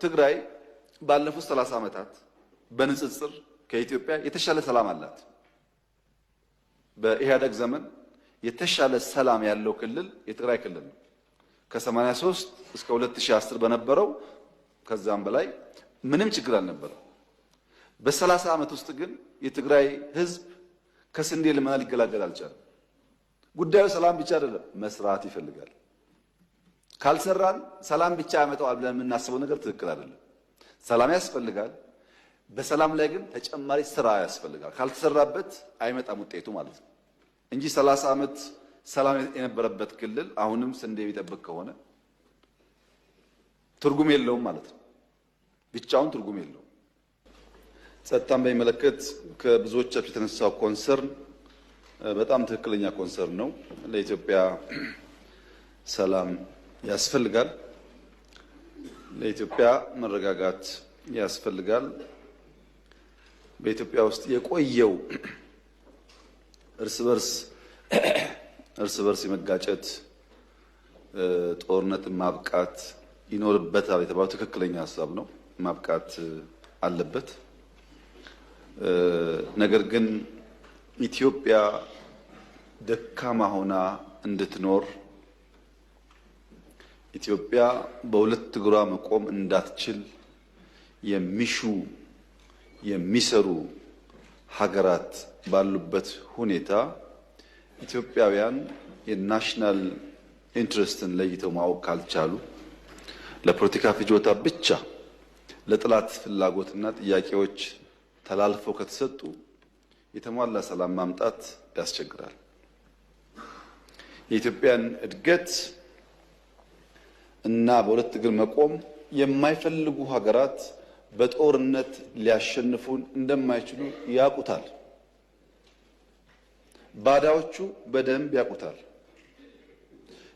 ትግራይ ባለፉት 30 ዓመታት በንጽጽር ከኢትዮጵያ የተሻለ ሰላም አላት። በኢህአደግ ዘመን የተሻለ ሰላም ያለው ክልል የትግራይ ክልል ነው። ከ83 እስከ 2010 በነበረው ከዛም በላይ ምንም ችግር አልነበረም። በ30 ዓመት ውስጥ ግን የትግራይ ህዝብ ከስንዴ ልመና ሊገላገል አልቻለም። ጉዳዩ ሰላም ብቻ አይደለም፣ መስራት ይፈልጋል። ካልሰራን ሰላም ብቻ ያመጣዋል ብለን የምናስበው ነገር ትክክል አይደለም። ሰላም ያስፈልጋል። በሰላም ላይ ግን ተጨማሪ ስራ ያስፈልጋል። ካልተሰራበት አይመጣም ውጤቱ ማለት ነው እንጂ 30 ዓመት ሰላም የነበረበት ክልል አሁንም ስንዴ የሚጠብቅ ከሆነ ትርጉም የለውም ማለት ነው። ብቻውን ትርጉም የለውም። ጸጥታን በሚመለከት ከብዙዎቻችሁ የተነሳው ኮንሰርን በጣም ትክክለኛ ኮንሰርን ነው። ለኢትዮጵያ ሰላም ያስፈልጋል። ለኢትዮጵያ መረጋጋት ያስፈልጋል። በኢትዮጵያ ውስጥ የቆየው እርስ በርስ የመጋጨት ጦርነት ማብቃት ይኖርበታል የተባለው ትክክለኛ ሀሳብ ነው። ማብቃት አለበት። ነገር ግን ኢትዮጵያ ደካማ ሆና እንድትኖር ኢትዮጵያ በሁለት እግሯ መቆም እንዳትችል የሚሹ የሚሰሩ ሀገራት ባሉበት ሁኔታ ኢትዮጵያውያን የናሽናል ኢንትረስትን ለይተው ማወቅ ካልቻሉ ለፖለቲካ ፍጆታ ብቻ ለጥላት ፍላጎትና ጥያቄዎች ተላልፈው ከተሰጡ የተሟላ ሰላም ማምጣት ያስቸግራል። የኢትዮጵያን እድገት እና በሁለት እግር መቆም የማይፈልጉ ሀገራት በጦርነት ሊያሸንፉን እንደማይችሉ ያውቁታል። ባዳዎቹ በደንብ ያውቁታል።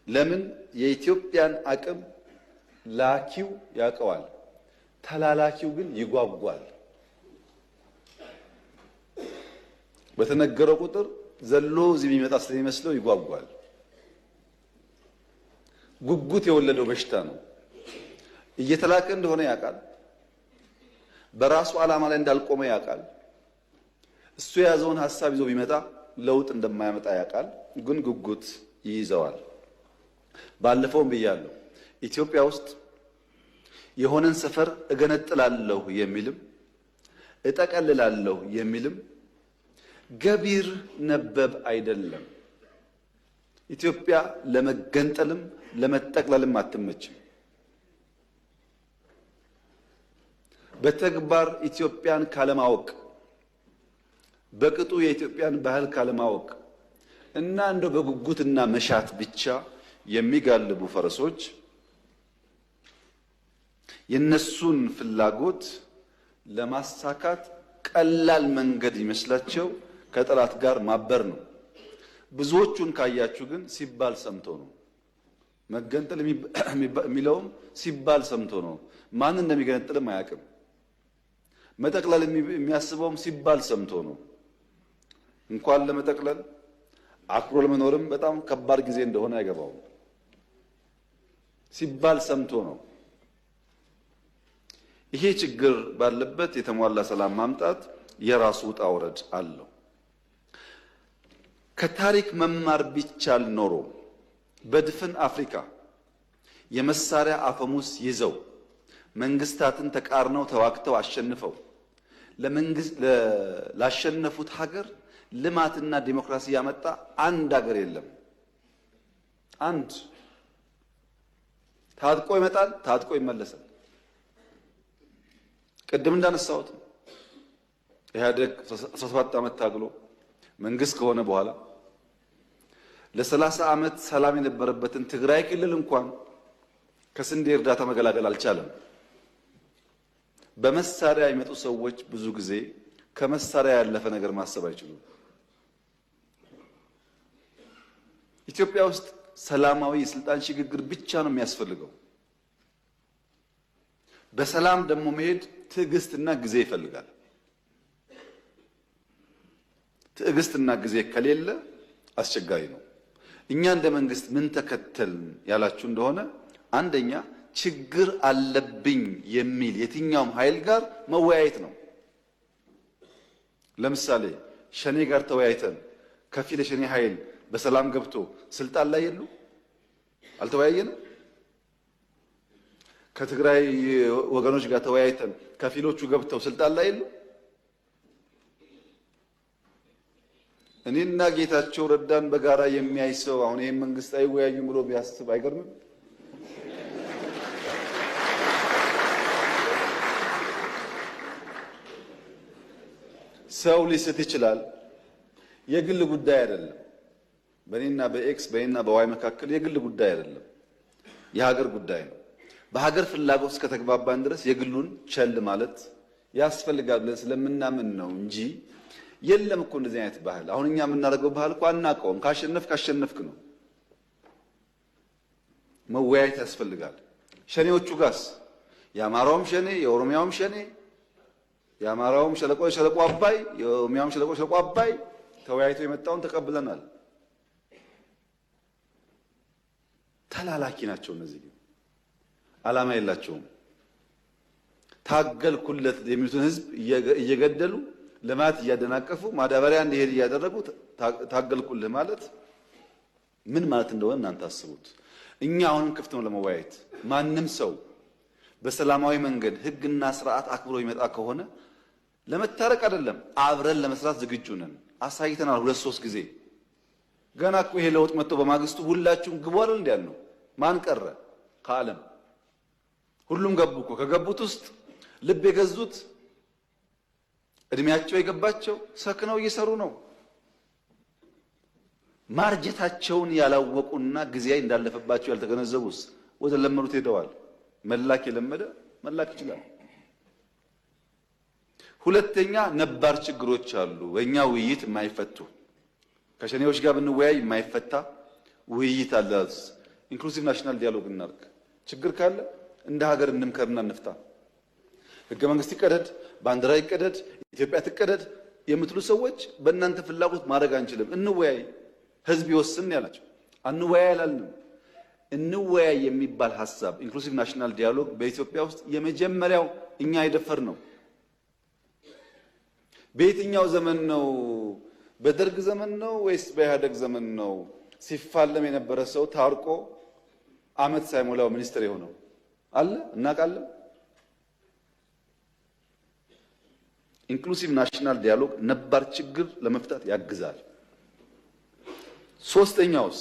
ለምን? የኢትዮጵያን አቅም ላኪው ያውቀዋል፣ ተላላኪው ግን ይጓጓል። በተነገረው ቁጥር ዘሎ እዚህ የሚመጣ ስለሚመስለው ይጓጓል። ጉጉት የወለደው በሽታ ነው። እየተላከ እንደሆነ ያውቃል። በራሱ ዓላማ ላይ እንዳልቆመ ያውቃል። እሱ የያዘውን ሐሳብ ይዞ ቢመጣ ለውጥ እንደማያመጣ ያውቃል። ግን ጉጉት ይይዘዋል። ባለፈውም ብያለሁ፣ ኢትዮጵያ ውስጥ የሆነን ሰፈር እገነጥላለሁ የሚልም እጠቀልላለሁ የሚልም ገቢር ነበብ አይደለም። ኢትዮጵያ ለመገንጠልም ለመጠቅለልም አትመችም። በተግባር ኢትዮጵያን ካለማወቅ፣ በቅጡ የኢትዮጵያን ባህል ካለማወቅ እና እንደው በጉጉትና መሻት ብቻ የሚጋልቡ ፈረሶች የነሱን ፍላጎት ለማሳካት ቀላል መንገድ ይመስላቸው ከጠላት ጋር ማበር ነው። ብዙዎቹን ካያችሁ ግን ሲባል ሰምቶ ነው። መገንጠል የሚለውም ሲባል ሰምቶ ነው። ማን እንደሚገነጥልም አያውቅም። መጠቅለል የሚያስበውም ሲባል ሰምቶ ነው። እንኳን ለመጠቅለል አክሮ ለመኖርም በጣም ከባድ ጊዜ እንደሆነ አይገባውም። ሲባል ሰምቶ ነው። ይሄ ችግር ባለበት የተሟላ ሰላም ማምጣት የራሱ ውጣ ውረድ አለው። ከታሪክ መማር ቢቻል ኖሮ በድፍን አፍሪካ የመሳሪያ አፈሙስ ይዘው መንግስታትን ተቃርነው ተዋግተው አሸንፈው ላሸነፉት ሀገር ልማትና ዲሞክራሲ ያመጣ አንድ ሀገር የለም። አንድ ታጥቆ ይመጣል፣ ታጥቆ ይመለሳል። ቅድም እንዳነሳሁት ኢህአደግ 17 ዓመት ታግሎ መንግስት ከሆነ በኋላ ለ30 ዓመት ሰላም የነበረበትን ትግራይ ክልል እንኳን ከስንዴ እርዳታ መገላገል አልቻለም። በመሳሪያ የመጡ ሰዎች ብዙ ጊዜ ከመሳሪያ ያለፈ ነገር ማሰብ አይችሉም። ኢትዮጵያ ውስጥ ሰላማዊ የስልጣን ሽግግር ብቻ ነው የሚያስፈልገው። በሰላም ደግሞ መሄድ ትዕግስትና ጊዜ ይፈልጋል። ትዕግስትና ጊዜ ከሌለ አስቸጋሪ ነው። እኛ እንደ መንግስት ምን ተከተልን ያላችሁ እንደሆነ አንደኛ ችግር አለብኝ የሚል የትኛውም ኃይል ጋር መወያየት ነው። ለምሳሌ ሸኔ ጋር ተወያይተን ከፊል የሸኔ ኃይል በሰላም ገብቶ ስልጣን ላይ የሉ አልተወያየንም። ከትግራይ ወገኖች ጋር ተወያይተን ከፊሎቹ ገብተው ስልጣን ላይ የሉ። እኔና ጌታቸው ረዳን በጋራ የሚያይ ሰው አሁን ይሄን መንግስት አይወያዩም ብሎ ቢያስብ አይገርምም? ሰው ሊስት ይችላል። የግል ጉዳይ አይደለም። በእኔና በኤክስ በእኔና በዋይ መካከል የግል ጉዳይ አይደለም፣ የሀገር ጉዳይ ነው። በሀገር ፍላጎት እስከተግባባን ድረስ የግሉን ቸል ማለት ያስፈልጋል ብለን ስለምናምን ነው እንጂ የለም እኮ እንደዚህ አይነት ባህል። አሁን እኛ የምናደርገው ባህል እኮ አናውቀውም። ካሸነፍክ ነው። መወያየት ያስፈልጋል። ሸኔዎቹ ጋስ የአማራውም ሸኔ የኦሮሚያውም ሸኔ የአማራውም ሸለቆ አባይ የኦሮሚያውም ሸለቆ አባይ ተወያይቶ የመጣውን ተቀብለናል። ተላላኪ ናቸው እነዚህ፣ ዓላማ የላቸውም። ታገልኩለት የሚሉትን ህዝብ እየገደሉ ልማት እያደናቀፉ ማዳበሪያ እንዲሄድ እያደረጉ ታገልኩልህ ማለት ምን ማለት እንደሆነ እናንተ አስቡት። እኛ አሁንም ክፍት ነው ለመወያየት። ማንም ሰው በሰላማዊ መንገድ ህግና ስርዓት አክብሮ ይመጣ ከሆነ ለመታረቅ አይደለም አብረን ለመስራት ዝግጁ ነን። አሳይተናል 2-3 ጊዜ። ገና እኮ ይሄ ለውጥ መጥቶ በማግስቱ ሁላችሁም ግቡ አይደል እንዴ ያልነው? ማን ቀረ ከዓለም? ሁሉም ገቡ እኮ። ከገቡት ውስጥ ልብ የገዙት እድሜያቸው የገባቸው ሰክነው እየሰሩ ነው። ማርጀታቸውን ያላወቁና ጊዜ እንዳለፈባቸው ያልተገነዘቡስ ወደ ለመዱት ሄደዋል። መላክ የለመደ መላክ ይችላል። ሁለተኛ ነባር ችግሮች አሉ በእኛ ውይይት የማይፈቱ። ከሸኔዎች ጋር ብንወያይ የማይፈታ ውይይት አለ። ኢንክሉሲቭ ናሽናል ዲያሎግ እናርግ። ችግር ካለ እንደ ሀገር እንምከርና እንፍታ። ህገ መንግስት ይቀደድ፣ ባንዲራ ይቀደድ፣ ኢትዮጵያ ትቀደድ የምትሉ ሰዎች በእናንተ ፍላጎት ማድረግ አንችልም። እንወያይ፣ ህዝብ ይወስን ያላቸው። አንወያይ አላልንም። እንወያይ የሚባል ሐሳብ ኢንክሉሲቭ ናሽናል ዲያሎግ በኢትዮጵያ ውስጥ የመጀመሪያው እኛ የደፈር ነው። በየትኛው ዘመን ነው? በደርግ ዘመን ነው ወይስ በኢህአደግ ዘመን ነው ሲፋለም የነበረ ሰው ታርቆ አመት ሳይሞላው ሚኒስትር የሆነው? አለ እናውቃለን። ኢንክሉሲቭ ናሽናል ዲያሎግ ነባር ችግር ለመፍታት ያግዛል። ሶስተኛውስ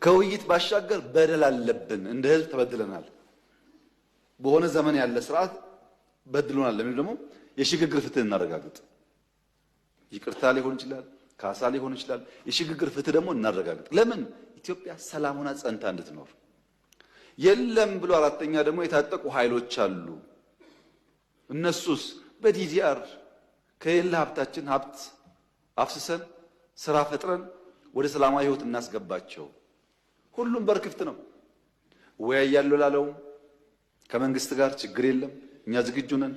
ከውይይት ባሻገር በደል አለብን፣ እንደ ህዝብ ተበድለናል፣ በሆነ ዘመን ያለ ስርዓት በድሎናል ለምን ደግሞ የሽግግር ፍትህ እናረጋግጥ። ይቅርታ ሊሆን ይችላል፣ ካሳ ሊሆን ይችላል። የሽግግር ፍትህ ደግሞ እናረጋግጥ። ለምን ኢትዮጵያ ሰላም ሆና ጸንታ እንድትኖር። የለም ብሎ አራተኛ ደግሞ የታጠቁ ኃይሎች አሉ። እነሱስ በዲዲአር ከሌለ ሀብታችን ሀብት አፍስሰን ስራ ፈጥረን ወደ ሰላማዊ ህይወት እናስገባቸው። ሁሉም በር ክፍት ነው። እወያያለሁ ላለው ከመንግስት ጋር ችግር የለም፣ እኛ ዝግጁ ነን።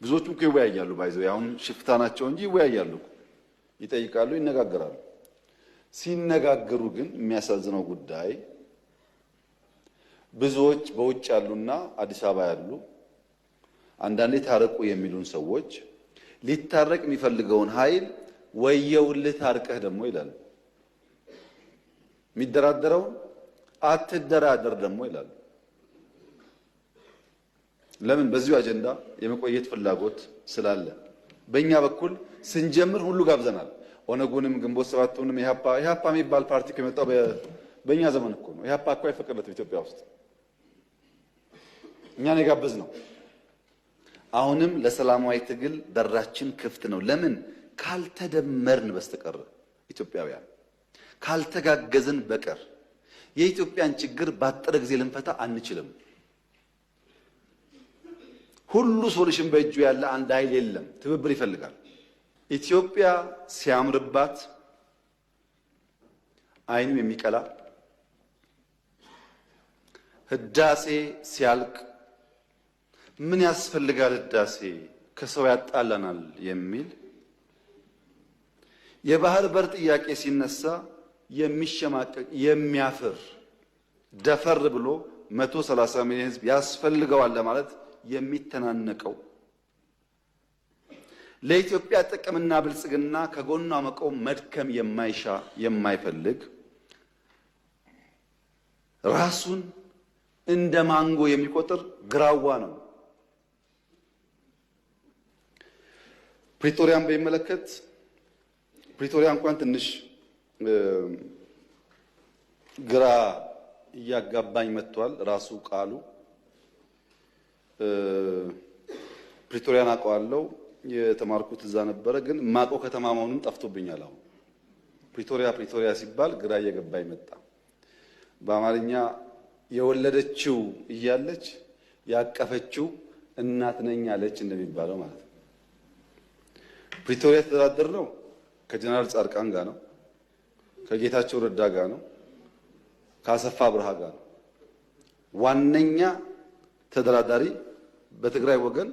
ብዙዎቹም እኮ ይወያያሉ፣ ባይዘው አሁን ሽፍታ ናቸው እንጂ ይወያያሉ፣ ይጠይቃሉ፣ ይነጋገራሉ። ሲነጋገሩ ግን የሚያሳዝነው ጉዳይ ብዙዎች በውጭ ያሉና አዲስ አበባ ያሉ አንዳንዴ ታረቁ የሚሉን ሰዎች ሊታረቅ የሚፈልገውን ኃይል ወየውልህ ታርቀህ ደግሞ ይላሉ። የሚደራደረውን አትደራደር ደግሞ ይላሉ። ለምን? በዚሁ አጀንዳ የመቆየት ፍላጎት ስላለ። በእኛ በኩል ስንጀምር ሁሉ ጋብዘናል። ኦነጉንም ግንቦት ሰባቱንም ኢህአፓ የሚባል ፓርቲ ከመጣው በእኛ ዘመን እኮ ነው። ኢህአፓ እኮ አይፈቀድለትም ኢትዮጵያ ውስጥ፣ እኛን የጋበዝ ነው። አሁንም ለሰላማዊ ትግል በራችን ክፍት ነው። ለምን? ካልተደመርን በስተቀር ኢትዮጵያውያን ካልተጋገዝን በቀር የኢትዮጵያን ችግር ባጠረ ጊዜ ልንፈታ አንችልም። ሁሉ ሶሉሽን በእጁ ያለ አንድ ኃይል የለም። ትብብር ይፈልጋል። ኢትዮጵያ ሲያምርባት አይኑ የሚቀላ፣ ህዳሴ ሲያልቅ ምን ያስፈልጋል ህዳሴ ከሰው ያጣላናል የሚል፣ የባህር በር ጥያቄ ሲነሳ የሚሸማቀቅ የሚያፍር፣ ደፈር ብሎ 130 ሚሊዮን ህዝብ ያስፈልገዋል ለማለት የሚተናነቀው ለኢትዮጵያ ጥቅምና ብልጽግና ከጎኗ መቆም መድከም የማይሻ የማይፈልግ ራሱን እንደ ማንጎ የሚቆጥር ግራዋ ነው። ፕሪቶሪያን በሚመለከት ፕሪቶሪያ እንኳን ትንሽ ግራ እያጋባኝ መጥቷል። ራሱ ቃሉ ፕሪቶሪያን አውቀዋለሁ፣ የተማርኩት እዛ ነበረ፣ ግን ማውቀው ከተማ መሆኑን ጠፍቶብኛል። አሁን ፕሪቶሪያ ሲባል ግራ እየገባኝ መጣ። በአማርኛ የወለደችው እያለች ያቀፈችው እናት ነኝ አለች እንደሚባለው ማለት ነው። ፕሪቶሪያ የተደራደር ነው ከጀነራል ጻድቃን ጋር ነው፣ ከጌታቸው ረዳ ጋር ነው፣ ከአሰፋ ብርሃ ጋር ነው። ዋነኛ ተደራዳሪ በትግራይ ወገን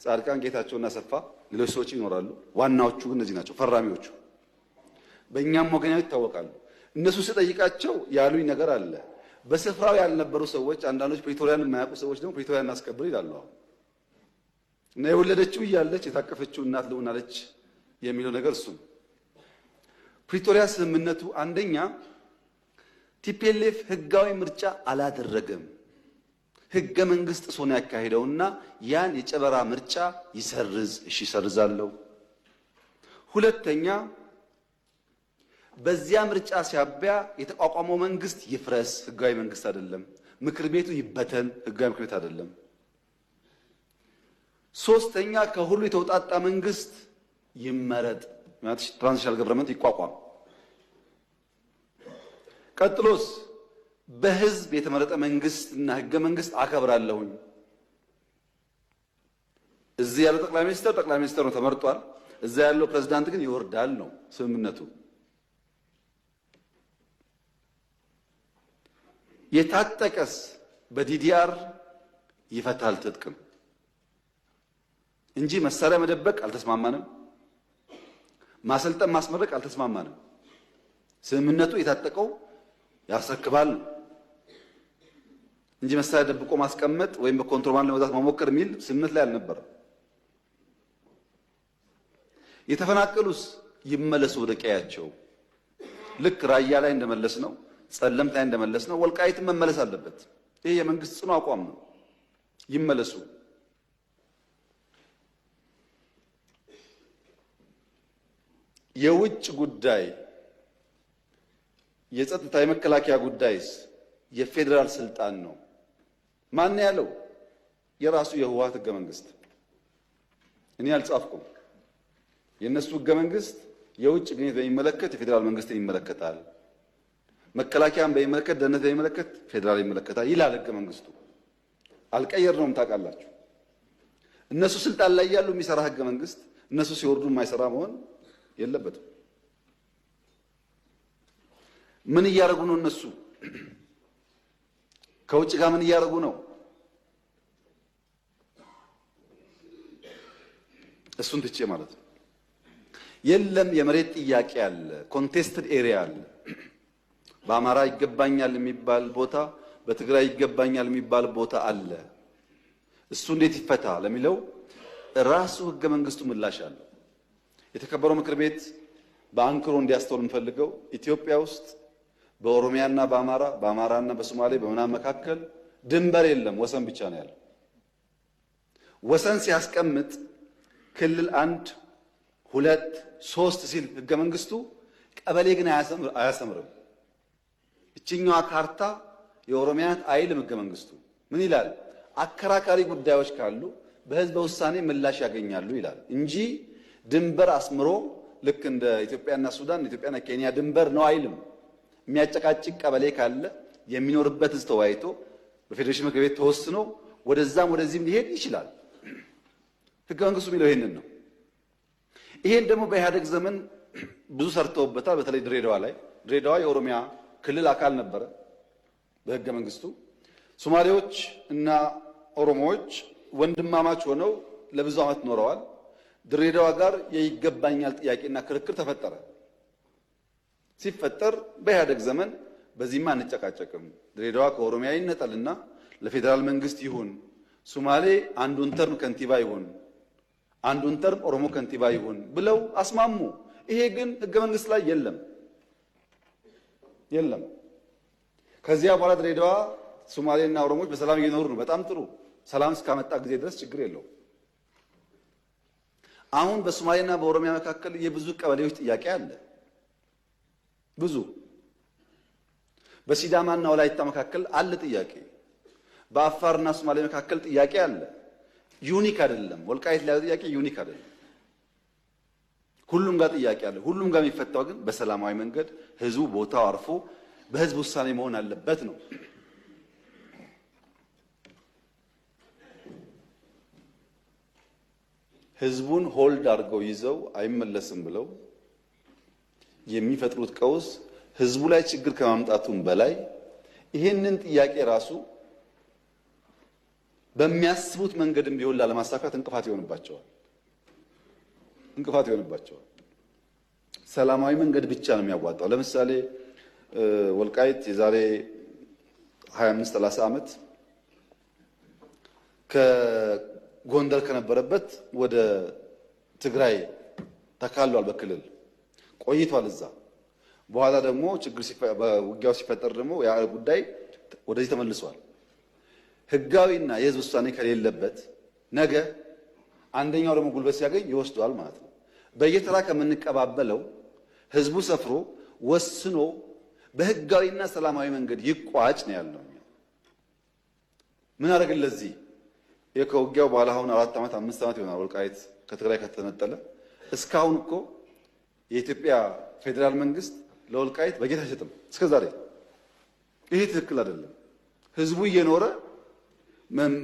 ጻድቃን፣ ጌታቸውና አሰፋ፣ ሌሎች ሰዎች ይኖራሉ። ዋናዎቹ ግን እነዚህ ናቸው ፈራሚዎቹ። በእኛም ወገን ይታወቃሉ። እነሱ ስጠይቃቸው ያሉኝ ነገር አለ። በስፍራው ያልነበሩ ሰዎች፣ አንዳንዶች ፕሪቶሪያን የማያውቁ ሰዎች ደግሞ ፕሪቶሪያን እናስከብር ይላሉ። አሁን እና የወለደችው እያለች የታቀፈችው እናት ልሆናለች የሚለው ነገር እሱ ነው። ፕሪቶሪያ ስምምነቱ አንደኛ ቲፒኤልኤፍ ህጋዊ ምርጫ አላደረገም። ህገ መንግስት ጥሶ ነው ያካሄደውና ያን የጨበራ ምርጫ ይሰርዝ። እሺ ይሰርዛለሁ። ሁለተኛ በዚያ ምርጫ ሲያበያ የተቋቋመው መንግስት ይፍረስ፣ ህጋዊ መንግስት አይደለም። ምክር ቤቱ ይበተን፣ ህጋዊ ምክር ቤት አይደለም። ሶስተኛ ከሁሉ የተውጣጣ መንግስት ይመረጥ፣ ማለት ትራንዚሽናል ገቨርንመንት ይቋቋም። ቀጥሎስ በህዝብ የተመረጠ መንግስት እና ህገ መንግስት አከብራለሁኝ። እዚህ ያለው ጠቅላይ ሚኒስትር ነው ተመርጧል። እዛ ያለው ፕሬዝዳንት ግን ይወርዳል ነው ስምምነቱ። የታጠቀስ በዲዲአር ይፈታል ትጥቅም እንጂ መሳሪያ መደበቅ አልተስማማንም። ማሰልጠን ማስመረቅ አልተስማማንም። ስምምነቱ የታጠቀው ያስረክባል እንጂ መሳሪያ ደብቆ ማስቀመጥ ወይም በኮንትሮባንድ ለመግዛት መሞከር የሚል ስምምነት ላይ አልነበረም። የተፈናቀሉስ ይመለሱ ወደ ቀያቸው። ልክ ራያ ላይ እንደመለስ ነው፣ ጸለምት ላይ እንደመለስ ነው፣ ወልቃይትም መመለስ አለበት። ይሄ የመንግስት ጽኑ አቋም ነው። ይመለሱ። የውጭ ጉዳይ፣ የጸጥታ፣ የመከላከያ ጉዳይስ የፌዴራል ስልጣን ነው። ማን ያለው? የራሱ የህወሓት ህገ መንግስት። እኔ አልጻፍኩም። የነሱ ህገ መንግስት የውጭ ግንኙነት በሚመለከት የፌዴራል መንግስትን ይመለከታል፣ መከላከያን በሚመለከት፣ ደህንነት በሚመለከት ፌዴራል ይመለከታል ይላል ህገ መንግስቱ። አልቀየርነውም፣ ታውቃላችሁ። እነሱ ስልጣን ላይ ያሉ የሚሰራ ህገ መንግስት እነሱ ሲወርዱ የማይሰራ መሆን የለበትም። ምን እያደረጉ ነው እነሱ? ከውጭ ጋር ምን እያደረጉ ነው? እሱን ትቼ ማለት ነው። የለም የመሬት ጥያቄ አለ፣ ኮንቴስትድ ኤሪያ አለ። በአማራ ይገባኛል የሚባል ቦታ፣ በትግራይ ይገባኛል የሚባል ቦታ አለ። እሱ እንዴት ይፈታ ለሚለው ራሱ ህገ መንግስቱ ምላሽ አለው። የተከበረው ምክር ቤት በአንክሮ እንዲያስተውል የምፈልገው ኢትዮጵያ ውስጥ በኦሮሚያና በአማራና በሶማሌ በምናምን መካከል ድንበር የለም፣ ወሰን ብቻ ነው ያለው። ወሰን ሲያስቀምጥ ክልል 1 2 3 ሲል ህገ መንግስቱ ቀበሌ ግን አያሰምርም። እችኛዋ ካርታ የኦሮሚያን አይልም ህገ መንግስቱ። ምን ይላል? አከራካሪ ጉዳዮች ካሉ በህዝበ ውሳኔ ምላሽ ያገኛሉ ይላል እንጂ ድንበር አስምሮ ልክ እንደ ኢትዮጵያና ሱዳን፣ ኢትዮጵያና ኬንያ ድንበር ነው አይልም። የሚያጨቃጭቅ ቀበሌ ካለ የሚኖርበት ህዝብ ተወያይቶ በፌዴሬሽን ምክር ቤት ተወስኖ ወደዛም ወደዚህም ሊሄድ ይችላል። ህገ መንግስቱ የሚለው ይሄንን ነው። ይሄን ደግሞ በኢህአደግ ዘመን ብዙ ሰርተውበታል። በተለይ ድሬዳዋ ላይ። ድሬዳዋ የኦሮሚያ ክልል አካል ነበረ በህገ መንግስቱ። ሶማሌዎች እና ኦሮሞዎች ወንድማማች ሆነው ለብዙ ዓመት ኖረዋል። ድሬዳዋ ጋር የይገባኛል ጥያቄና ክርክር ተፈጠረ። ሲፈጠር በኢህአደግ ዘመን በዚህማ አንጨቃጨቅም። ድሬዳዋ ከኦሮሚያ ይነጠልና ለፌዴራል መንግስት ይሁን፣ ሶማሌ አንዱን ተርም ከንቲባ ይሁን፣ አንዱን ተርም ኦሮሞ ከንቲባ ይሁን ብለው አስማሙ። ይሄ ግን ህገ መንግስት ላይ የለም። ከዚያ በኋላ ድሬዳዋ ሶማሌና ኦሮሞዎች በሰላም እየኖሩ ነው። በጣም ጥሩ። ሰላም እስካመጣ ጊዜ ድረስ ችግር የለውም። አሁን በሶማሌና በኦሮሚያ መካከል የብዙ ቀበሌዎች ጥያቄ አለ። ብዙ በሲዳማና ወላይታ መካከል አለ ጥያቄ። በአፋርና ሶማሌ መካከል ጥያቄ አለ። ዩኒክ አይደለም። ወልቃይት ላይ ጥያቄ ዩኒክ አይደለም። ሁሉም ጋር ጥያቄ አለ። ሁሉም ጋር የሚፈታው ግን በሰላማዊ መንገድ ህዝቡ ቦታው አርፎ በህዝብ ውሳኔ መሆን አለበት ነው። ህዝቡን ሆልድ አድርገው ይዘው አይመለስም ብለው የሚፈጥሩት ቀውስ ህዝቡ ላይ ችግር ከማምጣቱም በላይ ይሄንን ጥያቄ ራሱ በሚያስቡት መንገድም ቢሆን ላለማሳካት እንቅፋት ይሆንባቸዋል። ሰላማዊ መንገድ ብቻ ነው የሚያዋጣው። ለምሳሌ ወልቃይት የዛሬ 25-30 ዓመት ከጎንደር ከነበረበት ወደ ትግራይ ተካሏል። በክልል ቆይቷል እዛ። በኋላ ደግሞ ችግር በውጊያው ሲፈጠር ደግሞ ያ ጉዳይ ወደዚህ ተመልሷል። ህጋዊና የህዝብ ውሳኔ ከሌለበት ነገ አንደኛው ደግሞ ጉልበት ሲያገኝ ይወስዷል ማለት ነው። በየተራ ከምንቀባበለው ህዝቡ ሰፍሮ ወስኖ በህጋዊና ሰላማዊ መንገድ ይቋጭ ነው ያለው። ምን አደረግን ለዚህ? ከውጊያው በኋላ አሁን 4 ዓመት 5 ዓመት ይሆናል ወልቃይት ከትግራይ ከተነጠለ። እስካሁን እኮ የኢትዮጵያ ፌዴራል መንግስት ለወልቃይት በጀት አይሰጥም እስከዛሬ። ይሄ ትክክል አይደለም። ህዝቡ እየኖረ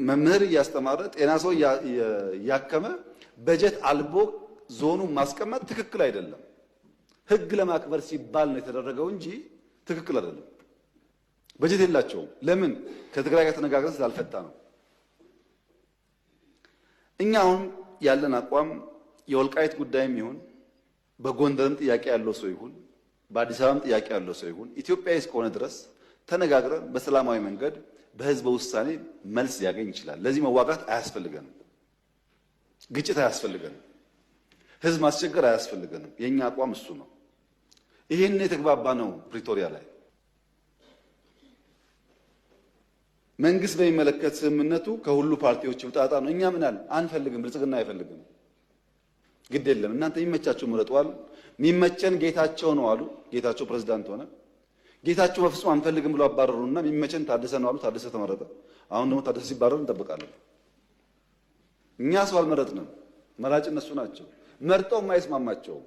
መምህር እያስተማረ ጤና ሰው እያከመ በጀት አልቦ ዞኑን ማስቀመጥ ትክክል አይደለም። ህግ ለማክበር ሲባል ነው የተደረገው እንጂ ትክክል አይደለም። በጀት የላቸውም። ለምን? ከትግራይ ጋር ተነጋግረን ስላልፈታ ነው። እኛ አሁን ያለን አቋም የወልቃይት ጉዳይም ይሁን በጎንደርም ጥያቄ ያለው ሰው ይሁን በአዲስ አበባም ጥያቄ ያለው ሰው ይሁን ኢትዮጵያዊ እስከሆነ ድረስ ተነጋግረን በሰላማዊ መንገድ በህዝበ ውሳኔ መልስ ሊያገኝ ይችላል። ለዚህ መዋጋት አያስፈልገንም። ግጭት አያስፈልገንም። ህዝብ ማስቸገር አያስፈልገንም። የኛ አቋም እሱ ነው። ይሄን የተግባባ ነው ፕሪቶሪያ ላይ። መንግስት በሚመለከት ስምምነቱ ከሁሉ ፓርቲዎች ውጣጣ ነው። እኛ ምን አለ አንፈልግም፣ ብልጽግና አይፈልግም። ግድ የለም እናንተ የሚመቻቸው ምረጧል። የሚመቸን ጌታቸው ነው አሉ። ጌታቸው ፕሬዝዳንት ሆነ። ጌታቸው በፍጹም አንፈልግም ብሎ አባረሩና የሚመቸን ታደሰ ነው አሉ። ታደሰ ተመረጠ። አሁን ደግሞ ታደሰ ሲባረር እንጠብቃለን። እኛ ሰው አልመረጥንም። መራጭ እነሱ ናቸው። መርጠው የማይስማማቸው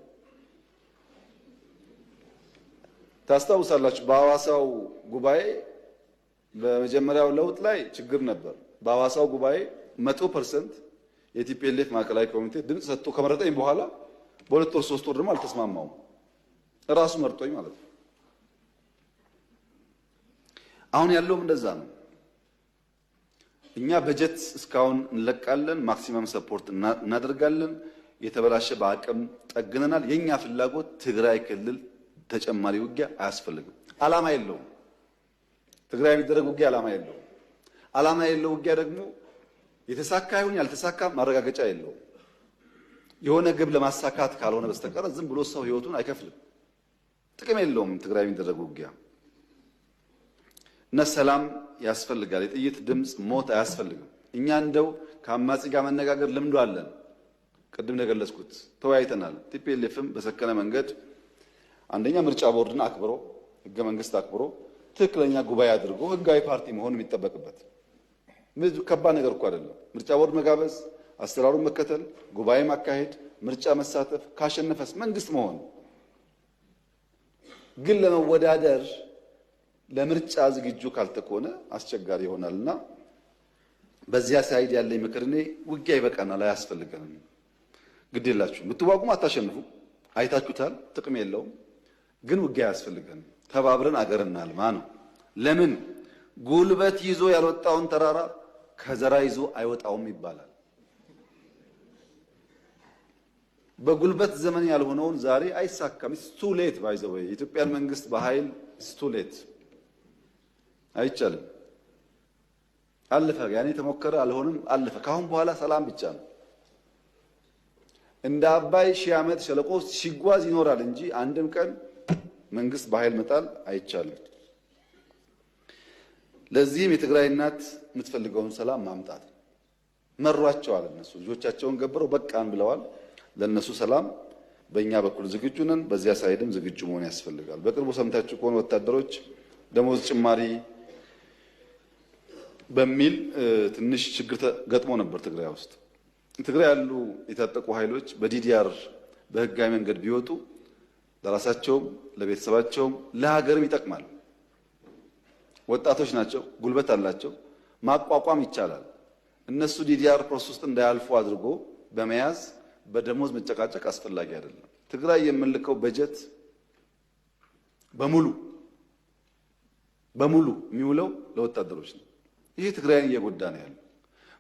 ታስታውሳላችሁ። በሐዋሳው ጉባኤ በመጀመሪያው ለውጥ ላይ ችግር ነበር። በሐዋሳው ጉባኤ 100% የቲፒኤልኤፍ ማዕከላዊ ኮሚቴ ድምፅ ሰጥቶ ከመረጠኝ በኋላ በ2 ወር 3 ወር ደግሞ አልተስማማውም። እራሱ መርጦኝ ማለት ነው። አሁን ያለውም እንደዛ ነው። እኛ በጀት እስካሁን እንለቃለን፣ ማክሲመም ሰፖርት እናደርጋለን። የተበላሸ በአቅም ጠግነናል። የኛ ፍላጎት ትግራይ ክልል ተጨማሪ ውጊያ አያስፈልግም። ዓላማ የለውም። ትግራይ የሚደረግ ውጊያ ዓላማ የለውም። ዓላማ የለው ውጊያ ደግሞ የተሳካ ይሁን ያልተሳካ ማረጋገጫ የለውም። የሆነ ግብ ለማሳካት ካልሆነ በስተቀር ዝም ብሎ ሰው ህይወቱን አይከፍልም። ጥቅም የለውም ትግራይ የሚደረግ ውጊያ እና ሰላም ያስፈልጋል። የጥይት ድምፅ ሞት አያስፈልግም። እኛ እንደው ከአማጺ ጋር መነጋገር ልምዱ አለን። ቅድም እንደገለጽኩት ተወያይተናል። ቲፒኤልኤፍም በሰከነ መንገድ አንደኛ ምርጫ ቦርድን አክብሮ ህገ መንግስት አክብሮ ትክክለኛ ጉባኤ አድርጎ ህጋዊ ፓርቲ መሆን የሚጠበቅበት ከባድ ነገር እኮ አይደለም። ምርጫ ቦርድ መጋበዝ፣ አሰራሩን መከተል፣ ጉባኤ ማካሄድ፣ ምርጫ መሳተፍ፣ ካሸነፈስ መንግስት መሆን። ግን ለመወዳደር ለምርጫ ዝግጁ ካልተኮነ አስቸጋሪ ይሆናልና በዚያ ሳይድ ያለኝ ምክር እኔ ውጊያ ይበቃናል፣ አያስፈልገንም። ግድ የላችሁ ብትዋጉም አታሸንፉ፣ አይታችሁታል፣ ጥቅም የለውም። ግን ውጊያ አያስፈልገንም። ተባብረን አገር እናልማ ነው። ለምን ጉልበት ይዞ ያልወጣውን ተራራ ከዘራ ይዞ አይወጣውም ይባላል። በጉልበት ዘመን ያልሆነውን ዛሬ አይሳካም። ቱ ሌት ባይዘው የኢትዮጵያን መንግስት በኃይል ቱ ሌት አይቻልም። አለፈ። ያኔ ተሞከረ፣ አልሆንም፣ አለፈ። ካሁን በኋላ ሰላም ብቻ ነው። እንደ አባይ ሺህ ዓመት ሸለቆ ውስጥ ሲጓዝ ይኖራል እንጂ አንድም ቀን መንግስት በኃይል መጣል አይቻልም። ለዚህም የትግራይ እናት የምትፈልገውን ሰላም ማምጣት መሯቸዋል። እነሱ ልጆቻቸውን ገብረው በቃን ብለዋል። ለነሱ ሰላም በእኛ በኩል ዝግጁ ነን። በዚያ ሳይድም ዝግጁ መሆን ያስፈልጋል። በቅርቡ ሰምታችሁ ከሆነ ወታደሮች ደሞዝ ጭማሪ በሚል ትንሽ ችግር ገጥሞ ነበር ትግራይ ውስጥ። ትግራይ ያሉ የታጠቁ ኃይሎች በዲዲአር በህጋዊ መንገድ ቢወጡ ለራሳቸውም ለቤተሰባቸውም ለሀገርም ይጠቅማል። ወጣቶች ናቸው፣ ጉልበት አላቸው፣ ማቋቋም ይቻላል። እነሱ ዲዲአር ፕሮሰስ ውስጥ እንዳያልፉ አድርጎ በመያዝ በደሞዝ መጨቃጨቅ አስፈላጊ አይደለም። ትግራይ የምንልከው በጀት በሙሉ የሚውለው ለወታደሮች ነው። ይሄ ትግራይን እየጎዳ ነው ያለው።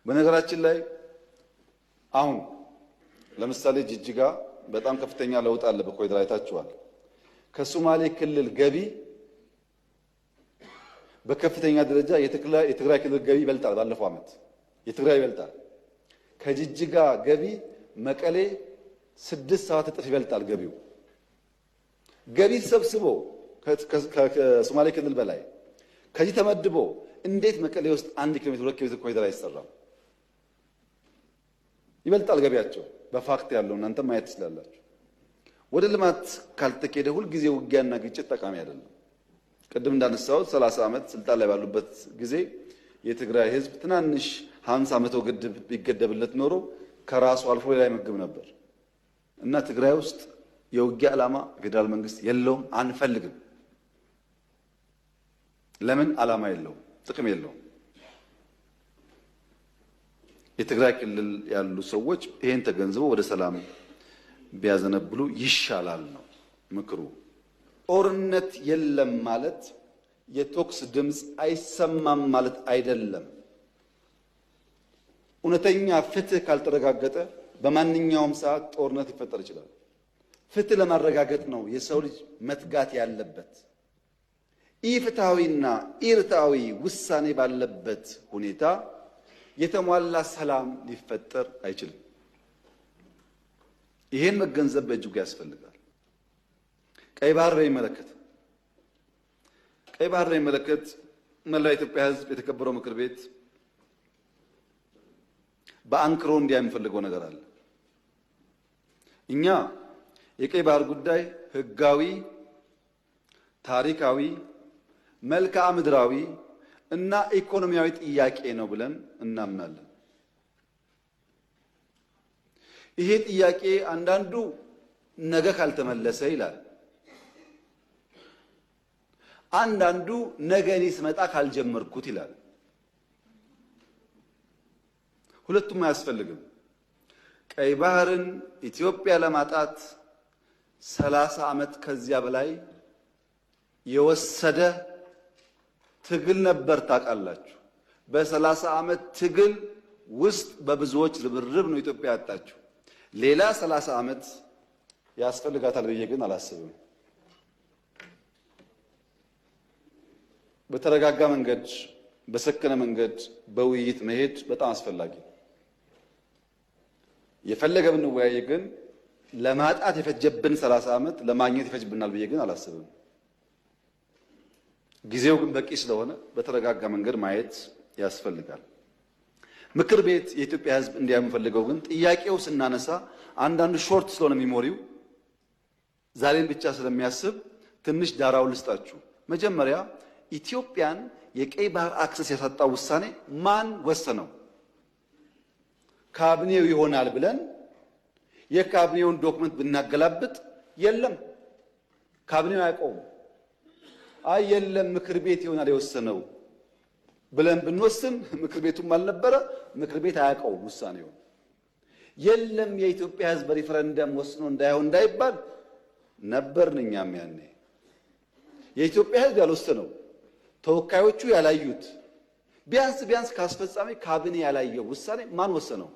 በነገራችን ላይ አሁን ለምሳሌ ጅጅጋ በጣም ከፍተኛ ለውጥ አለ። በኮሪደር አይታችኋል። ከሶማሌ ክልል ገቢ በከፍተኛ ደረጃ የትግራይ ክልል ገቢ ይበልጣል። ባለፈው ዓመት የትግራይ ይበልጣል። ከጅጅጋ ገቢ መቀሌ 6-7 እጥፍ ይበልጣል ገቢው። ገቢ ተሰብስቦ ከሶማሌ ክልል በላይ ከዚህ ተመድቦ እንዴት መቀሌ ውስጥ 1 ኪሎ ሜትር 2 ኪሎ ሜትር ኮሪደር አይሰራም? ይበልጣል ገቢያቸው። በፋክት ያለው እናንተ ማየት ትችላላችሁ። ወደ ልማት ካልተኬደ ሁልጊዜ ውጊያና ግጭት ጠቃሚ አይደለም። ቅድም እንዳነሳሁት 30 ዓመት ስልጣን ላይ ባሉበት ጊዜ የትግራይ ህዝብ ትናንሽ 50 መቶ ግድብ ቢገደብለት ኖሮ ከራሱ አልፎ ሌላ ይመግብ ነበር። እና ትግራይ ውስጥ የውጊያ ዓላማ ፌዴራል መንግስት የለውም፣ አንፈልግም። ለምን? ዓላማ የለውም፣ ጥቅም የለውም። የትግራይ ክልል ያሉ ሰዎች ይሄን ተገንዝበው ወደ ሰላም ቢያዘነብሉ ይሻላል ነው ምክሩ። ጦርነት የለም ማለት የቶክስ ድምፅ አይሰማም ማለት አይደለም። እውነተኛ ፍትህ ካልተረጋገጠ በማንኛውም ሰዓት ጦርነት ሊፈጠር ይችላል። ፍትህ ለማረጋገጥ ነው የሰው ልጅ መትጋት ያለበት። ኢፍትሃዊና ኢርትዓዊ ውሳኔ ባለበት ሁኔታ የተሟላ ሰላም ሊፈጠር አይችልም። ይሄን መገንዘብ በእጅጉ ያስፈልጋል። ቀይ ባህር በሚመለከት መላ የኢትዮጵያ ሕዝብ የተከበረው ምክር ቤት በአንክሮ እንዲያ የሚፈልገው ነገር አለ። እኛ የቀይ ባህር ጉዳይ ህጋዊ፣ ታሪካዊ፣ መልክዓ ምድራዊ እና ኢኮኖሚያዊ ጥያቄ ነው ብለን እናምናለን። ይሄ ጥያቄ አንዳንዱ ነገ ካልተመለሰ ይላል፣ አንዳንዱ ነገ እኔ ስመጣ ካልጀመርኩት ይላል። ሁለቱም አያስፈልግም። ቀይ ባህርን ኢትዮጵያ ለማጣት 30 ዓመት ከዚያ በላይ የወሰደ ትግል ነበር። ታውቃላችሁ። በ30 ዓመት ትግል ውስጥ በብዙዎች ርብርብ ነው ኢትዮጵያ ያጣችው። ሌላ 30 ዓመት ያስፈልጋታል ብዬ ግን አላስብም። በተረጋጋ መንገድ፣ በሰከነ መንገድ በውይይት መሄድ በጣም አስፈላጊ ነው። የፈለገ ብንወያይ ግን ለማጣት የፈጀብን 30 ዓመት ለማግኘት ይፈጅብናል ብዬ ግን አላስብም። ጊዜው ግን በቂ ስለሆነ በተረጋጋ መንገድ ማየት ያስፈልጋል። ምክር ቤት የኢትዮጵያ ሕዝብ እንዲያምፈልገው ግን ጥያቄው ስናነሳ አንዳንዱ ሾርት ስለሆነ ሚሞሪው ዛሬን ብቻ ስለሚያስብ ትንሽ ዳራውን ልስጣችሁ። መጀመሪያ ኢትዮጵያን የቀይ ባህር አክሰስ ያሳጣው ውሳኔ ማን ወሰነው? ካቢኔው ይሆናል ብለን የካቢኔውን ዶክመንት ብናገላብጥ የለም፣ ካቢኔው አያውቀውም። አይ የለም ምክር ቤት ይሆናል የወሰነው ብለን ብንወስን ምክር ቤቱም አልነበረ፣ ምክር ቤት አያውቀውም ውሳኔው። የለም የኢትዮጵያ ሕዝብ በሪፈረንደም ወስኖ እንዳይሆን እንዳይባል ነበርን እኛም ያኔ። የኢትዮጵያ ሕዝብ ያልወሰነው ተወካዮቹ ያላዩት ቢያንስ ካስፈጻሚ ካቢኔ ያላየው ውሳኔ ማን ወሰነው?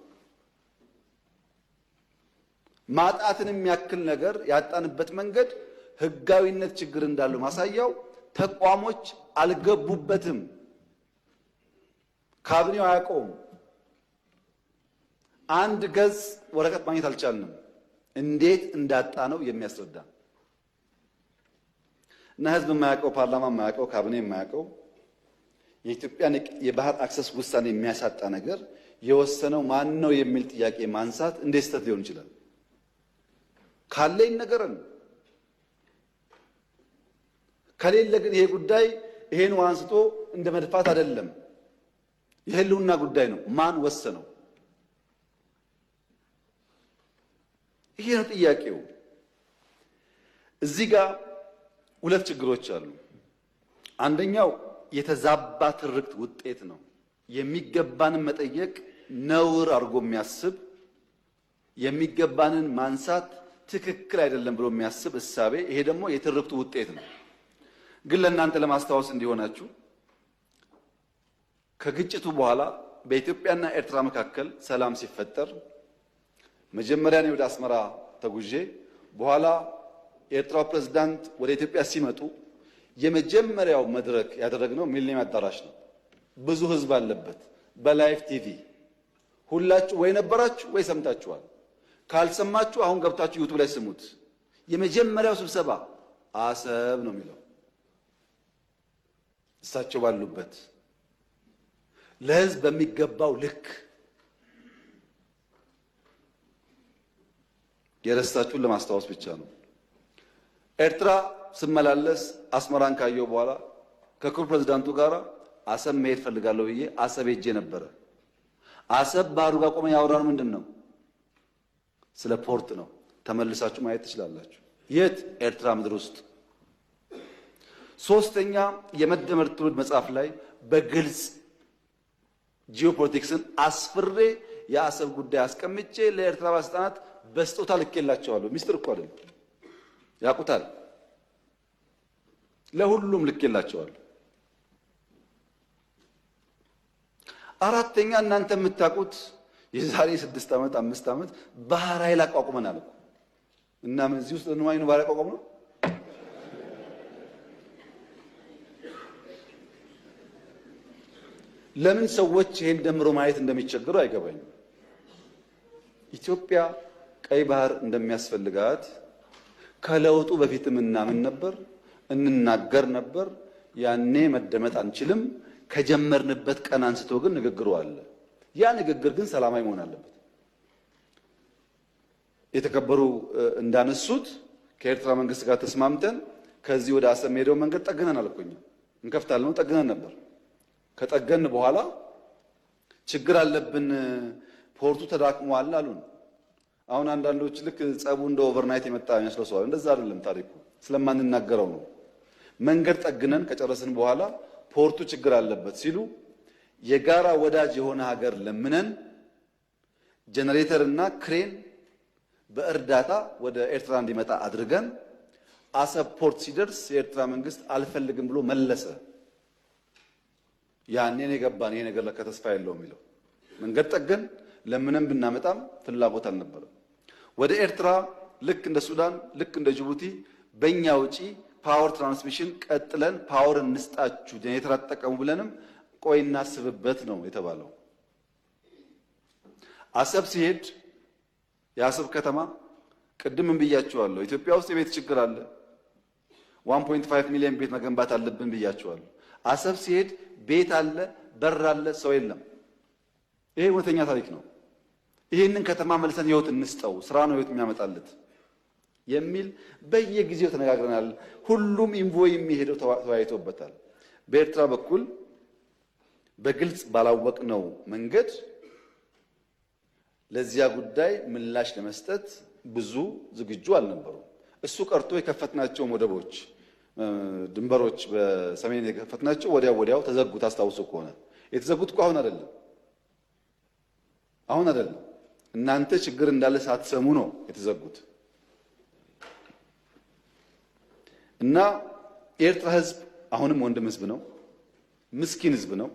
ማጣትን የሚያክል ነገር ያጣንበት መንገድ ህጋዊነት ችግር እንዳለው ማሳያው ተቋሞች አልገቡበትም። ካቢኔው አያውቀውም። አንድ ገጽ ወረቀት ማግኘት አልቻልንም። እንዴት እንዳጣ ነው የሚያስረዳ እና ህዝብ የማያውቀው ፓርላማ የማያውቀው ካቢኔ የማያውቀው የኢትዮጵያን የባህር አክሰስ ውሳኔ የሚያሳጣ ነገር የወሰነው ማን ነው የሚል ጥያቄ ማንሳት እንዴት ስህተት ሊሆን ይችላል? ካለ ይነገረን። ከሌለ ግን ይሄ ጉዳይ ይሄን አንስቶ እንደ መድፋት አይደለም፣ የህልውና ጉዳይ ነው። ማን ወሰነው? ይሄ ነው ጥያቄው። እዚህ ጋር ሁለት ችግሮች አሉ። አንደኛው የተዛባ ትርክት ውጤት ነው። የሚገባንን መጠየቅ ነውር አድርጎ የሚያስብ የሚገባንን ማንሳት ትክክል አይደለም ብሎ የሚያስብ እሳቤ፣ ይሄ ደግሞ የትርክቱ ውጤት ነው። ግን ለእናንተ ለማስታወስ እንዲሆናችሁ ከግጭቱ በኋላ በኢትዮጵያና ኤርትራ መካከል ሰላም ሲፈጠር መጀመሪያ ነው ወደ አስመራ ተጉዤ በኋላ የኤርትራው ፕሬዝዳንት ወደ ኢትዮጵያ ሲመጡ የመጀመሪያው መድረክ ያደረግነው ሚሊኒየም አዳራሽ ነው። ብዙ ህዝብ አለበት። በላይቭ ቲቪ ሁላችሁ ወይ ነበራችሁ ወይ ሰምታችኋል። ካልሰማችሁ አሁን ገብታችሁ ዩቲዩብ ላይ ስሙት። የመጀመሪያው ስብሰባ አሰብ ነው የሚለው እሳቸው ባሉበት ለህዝብ በሚገባው ልክ የረሳችሁን ለማስታወስ ብቻ ነው። ኤርትራ ስመላለስ አስመራን ካየው በኋላ ከክቡር ፕሬዝዳንቱ ጋር አሰብ መሄድ ፈልጋለሁ ብዬ አሰብ ሄጄ ነበረ። አሰብ ባህሩ ጋር ቆመን ያወራነው ምንድን ነው? ስለ ፖርት ነው። ተመልሳችሁ ማየት ትችላላችሁ። የት? ኤርትራ ምድር ውስጥ። ሶስተኛ የመደመር ትውልድ መጽሐፍ ላይ በግልጽ ጂኦፖለቲክስን አስፍሬ የአሰብ ጉዳይ አስቀምጬ ለኤርትራ ባለስልጣናት በስጦታ ልኬላቸዋለሁ። ሚስጥር እኮ አይደለም፣ ያውቁታል። ለሁሉም ልኬላቸዋለሁ። አራተኛ እናንተ የምታውቁት የዛሬ 6 ዓመት 5 ዓመት ባህር ኃይል አቋቁመናል እኮ እና ምን እዚህ ውስጥ ነው ባህር አቋቁመ ነው። ለምን ሰዎች ይሄን ደምሮ ማየት እንደሚቸገሩ አይገባኝም። ኢትዮጵያ ቀይ ባህር እንደሚያስፈልጋት ከለውጡ በፊትም እናምን ነበር፣ እንናገር ነበር። ያኔ መደመጥ አንችልም። ከጀመርንበት ቀን አንስቶ ግን ንግግሩ አለ። ያ ንግግር ግን ሰላማዊ መሆን አለበት። የተከበሩ እንዳነሱት ከኤርትራ መንግስት ጋር ተስማምተን ከዚህ ወደ አሰብ ሄደው መንገድ ጠግነን አልኩኝ። እንከፍታለን ጠግነን ነበር። ከጠገን በኋላ ችግር አለብን፣ ፖርቱ ተዳክሟል አሉን። አሁን አንዳንዶች ልክ ጸቡ እንደ ኦቨርናይት የመጣ ይመስለው ሰው እንደዛ አይደለም። ታሪኩ ስለማንናገረው ነው። መንገድ ጠግነን ከጨረስን በኋላ ፖርቱ ችግር አለበት ሲሉ የጋራ ወዳጅ የሆነ ሀገር ለምነን ጄኔሬተርና ክሬን በእርዳታ ወደ ኤርትራ እንዲመጣ አድርገን አሰብ ፖርት ሲደርስ የኤርትራ መንግስት አልፈልግም ብሎ መለሰ። ያኔ ነው የገባን ይሄ ነገር ለካ ተስፋ የለውም የሚለው። መንገድ ጠገን ለምንም ብናመጣም ፍላጎት አልነበረም። ወደ ኤርትራ ልክ እንደ ሱዳን ልክ እንደ ጅቡቲ በእኛ ውጪ ፓወር ትራንስሚሽን ቀጥለን ፓወር እንስጣችሁ ጄኔሬተር አትጠቀሙ ብለንም ቆይ እናስብበት ነው የተባለው። አሰብ ሲሄድ የአሰብ ከተማ ቅድም ብያችኋለሁ፣ ኢትዮጵያ ውስጥ የቤት ችግር አለ። 1.5 ሚሊዮን ቤት መገንባት አለብን ብያችኋለሁ። አሰብ ሲሄድ ቤት አለ፣ በር አለ፣ ሰው የለም። ይሄ እውነተኛ ታሪክ ነው። ይሄንን ከተማ መልሰን ህይወት እንስጠው፣ ስራ ነው ህይወት የሚያመጣለት የሚል በየጊዜው ተነጋግረናል። ሁሉም ኢንቮይ የሚሄደው ተወያይቶበታል። በኤርትራ በኩል በግልጽ ባላወቅነው መንገድ ለዚያ ጉዳይ ምላሽ ለመስጠት ብዙ ዝግጁ አልነበሩም። እሱ ቀርቶ የከፈትናቸው ወደቦች፣ ድንበሮች በሰሜን የከፈትናቸው ወዲያው ተዘጉ። ታስታውሱ ከሆነ የተዘጉት እኮ አሁን አይደለም። እናንተ ችግር እንዳለ ሳትሰሙ ነው የተዘጉት። እና የኤርትራ ህዝብ አሁንም ወንድም ህዝብ ነው። ምስኪን ህዝብ ነው።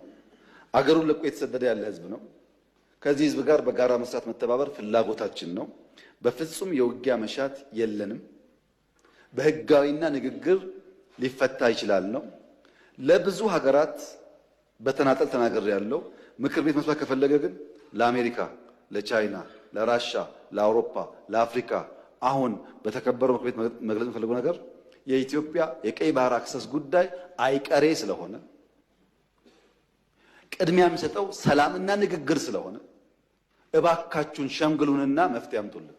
አገሩን ለቆ የተሰደደ ያለ ህዝብ ነው። ከዚህ ህዝብ ጋር በጋራ መስራት መተባበር ፍላጎታችን ነው። በፍጹም የውጊያ መሻት የለንም። በህጋዊና ንግግር ሊፈታ ይችላል ነው። ለብዙ ሀገራት በተናጠል ተናገር ያለው ምክር ቤት መስማት ከፈለገ ግን ለአሜሪካ፣ ለቻይና፣ ለራሻ፣ ለአውሮፓ፣ ለአፍሪካ አሁን በተከበረው ምክር ቤት መግለጽ የፈለገው ነገር የኢትዮጵያ የቀይ ባህር አክሰስ ጉዳይ አይቀሬ ስለሆነ ቅድሚያ የሚሰጠው ሰላምና ንግግር ስለሆነ እባካችሁን ሸምግሉንና መፍትሄ አምጡልን።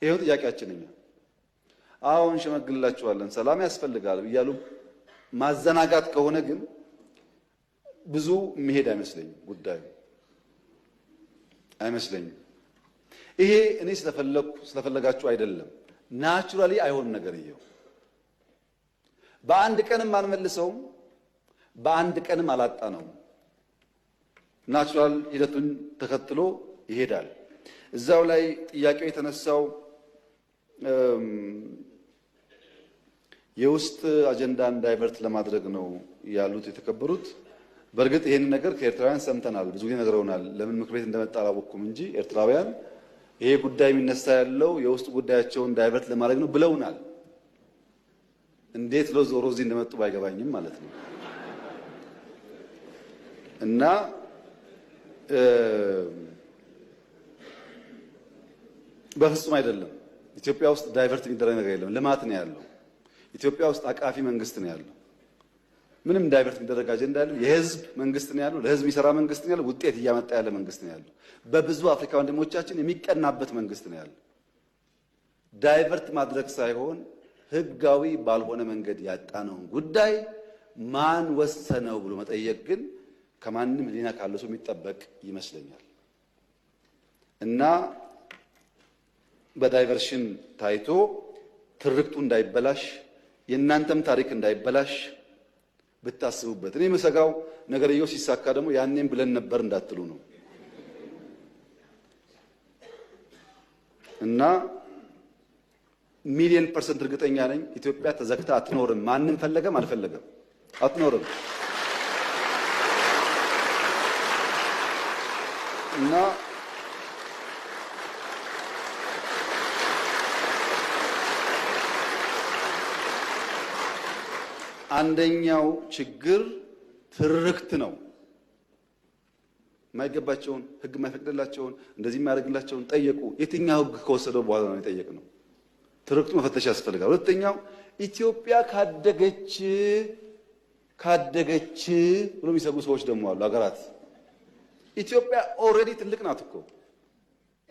ይሄው ጥያቄያችን እኛ አሁን ሸመግልላችኋለን ሰላም ያስፈልጋል እያሉ ማዘናጋት ከሆነ ግን ብዙ መሄድ አይመስለኝም፣ ጉዳዩ አይመስለኝም። ይሄ እኔ ስለፈለጋችሁ አይደለም፣ ናቹራሊ አይሆንም ነገርየው። በአንድ ቀንም አንመልሰውም፣ በአንድ ቀንም አላጣነውም። ናቹራል ሂደቱን ተከትሎ ይሄዳል። እዛው ላይ ጥያቄው የተነሳው የውስጥ አጀንዳን ዳይቨርት ለማድረግ ነው ያሉት የተከበሩት። በእርግጥ ይሄን ነገር ከኤርትራውያን ሰምተናል፣ ብዙ ጊዜ ነግረውናል። ለምን ምክር ቤት እንደመጣ አላወቅኩም እንጂ ኤርትራውያን ይሄ ጉዳይ የሚነሳ ያለው የውስጥ ጉዳያቸውን ዳይቨርት ለማድረግ ነው ብለውናል። እንዴት ዞሮ እዚህ እንደመጡ ባይገባኝም ማለት ነው። እና በፍጹም አይደለም። ኢትዮጵያ ውስጥ ዳይቨርት የሚደረግ ነገር የለም። ልማት ነው ያለው። ኢትዮጵያ ውስጥ አቃፊ መንግስት ነው ያለው። ምንም ዳይቨርት የሚደረግ አጀንዳ ያለው የህዝብ መንግስት ነው ያለው። ለህዝብ የሚሰራ መንግስት ነው ያለው። ውጤት እያመጣ ያለ መንግስት ነው ያለው። በብዙ አፍሪካ ወንድሞቻችን የሚቀናበት መንግስት ነው ያለው። ዳይቨርት ማድረግ ሳይሆን ህጋዊ ባልሆነ መንገድ ያጣነውን ጉዳይ ማን ወሰነው ብሎ መጠየቅ ግን ከማንም ህሊና ካለው ሰው የሚጠበቅ ይመስለኛል። እና በዳይቨርሽን ታይቶ ትርክቱ እንዳይበላሽ የእናንተም ታሪክ እንዳይበላሽ ብታስቡበት። እኔ የምሰጋው ነገርየው ሲሳካ ደግሞ ያኔም ብለን ነበር እንዳትሉ ነው። እና ሚሊየን% እርግጠኛ ነኝ ኢትዮጵያ ተዘግታ አትኖርም። ማንም ፈለገም አልፈለገም አትኖርም። እና አንደኛው ችግር ትርክት ነው። የማይገባቸውን ህግ የማይፈቅድላቸውን እንደዚህ የማያደርግላቸውን ጠየቁ። የትኛው ህግ ከወሰደው በኋላ ነው የጠየቅነው? ትርክቱ መፈተሽ ያስፈልጋል። ሁለተኛው ኢትዮጵያ ካደገች ብሎ የሚሰጉ ሰዎች ደግሞ አሉ። ሀገራት ኢትዮጵያ ኦልሬዲ ትልቅ ናት እኮ።